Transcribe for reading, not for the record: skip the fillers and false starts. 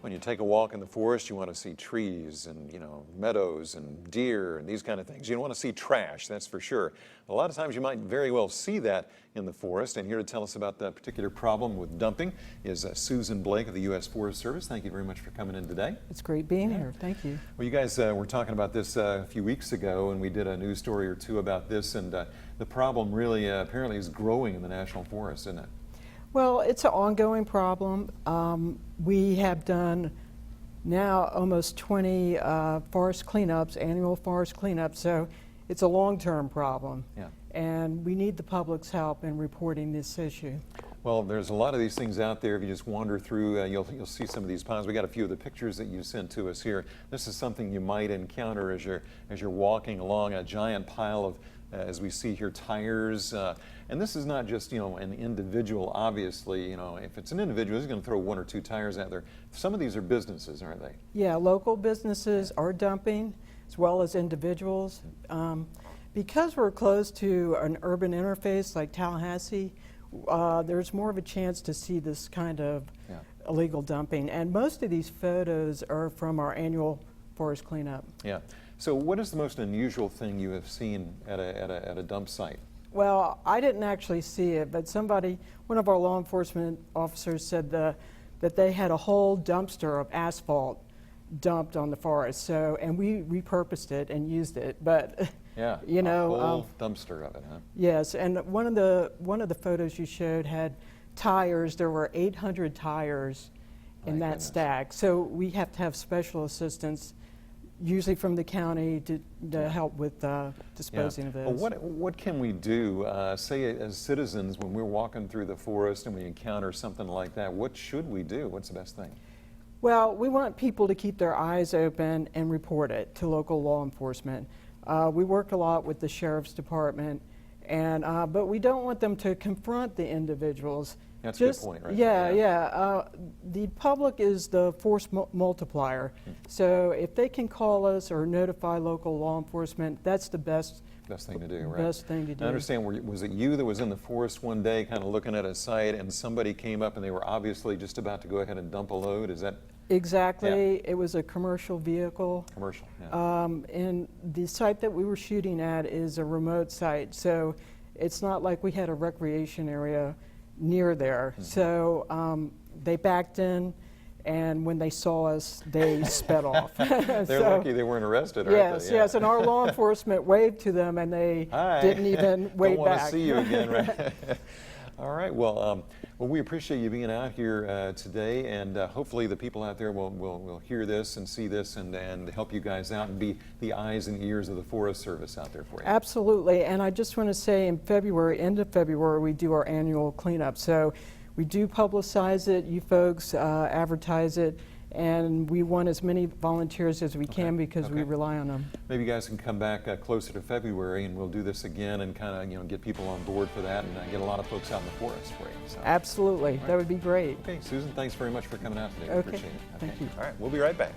When you take a walk in the forest, you want to see trees and, meadows and deer and these kind of things. You don't want to see trash, that's for sure. A lot of times you might very well see that in the forest. And here to tell us about the particular problem with dumping is Susan Blake of the U.S. Forest Service. Thank you very much for coming in today. It's great being here. Thank you. Well, you guys were talking about this a few weeks ago, and we did a news story or two about this. And the problem really apparently is growing in the National Forest, isn't it? Well, it's an ongoing problem. We have done now almost 20 forest cleanups, annual forest cleanups, so it's a long-term problem. Yeah. And we need the public's help in reporting this issue. Well, there's a lot of these things out there. If you just wander through, you'll see some of these ponds. We got a few of the pictures that you sent to us here. This is something you might encounter as you're walking along a giant pile of, as we see here, tires. And this is not just, an individual, obviously. If it's an individual, he's going to throw one or two tires out there. Some of these are businesses, aren't they? Yeah, local businesses are dumping, as well as individuals. Because we're close to an urban interface like Tallahassee, there's more of a chance to see this kind of illegal dumping. And most of these photos are from our annual forest cleanup. Yeah. So what is the most unusual thing you have seen at a dump site? Well, I didn't actually see it, but one of our law enforcement officers said that they had a whole dumpster of asphalt dumped on the forest. So, and we repurposed it and used it, but yeah, a whole dumpster of it, huh? Yes, and one of the photos you showed had tires. There were 800 tires in that stack. So we have to have special assistance, usually from the county, to help with disposing of those. Well, what can we do, say as citizens, when we're walking through the forest and we encounter something like that? What should we do? What's the best thing? Well, we want people to keep their eyes open and report it to local law enforcement. We work a lot with the Sheriff's Department, and but we don't want them to confront the individuals. That's a good point, right? Yeah. The public is the force multiplier. So if they can call us or notify local law enforcement, that's the best thing to do, right? Best thing to do. I understand, was it you that was in the forest one day kind of looking at a site and somebody came up and they were obviously just about to go ahead and dump a load? Is that? Exactly. Yeah. It was a commercial vehicle. Commercial, yeah. And the site that we were shooting at is a remote site, so it's not like we had a recreation area near there. Mm-hmm. So they backed in, and when they saw us, they sped off. They're lucky they weren't arrested, aren't yes, they? Yeah. Yes, and our law enforcement waved to them, and they didn't even wave back. Don't want to see you again, right? All right, well, we appreciate you being out here today, and hopefully the people out there will hear this and see this and help you guys out and be the eyes and ears of the Forest Service out there for you. Absolutely, and I just want to say in February, end of February, we do our annual cleanup. So we do publicize it, you folks advertise it, and we want as many volunteers as we can because we rely on them. Maybe you guys can come back closer to February and we'll do this again and kind of get people on board for that and get a lot of folks out in the forest for you. So. Absolutely, that would be great. Okay, Susan, thanks very much for coming out today. Okay. We appreciate it. Thank you. All right, we'll be right back.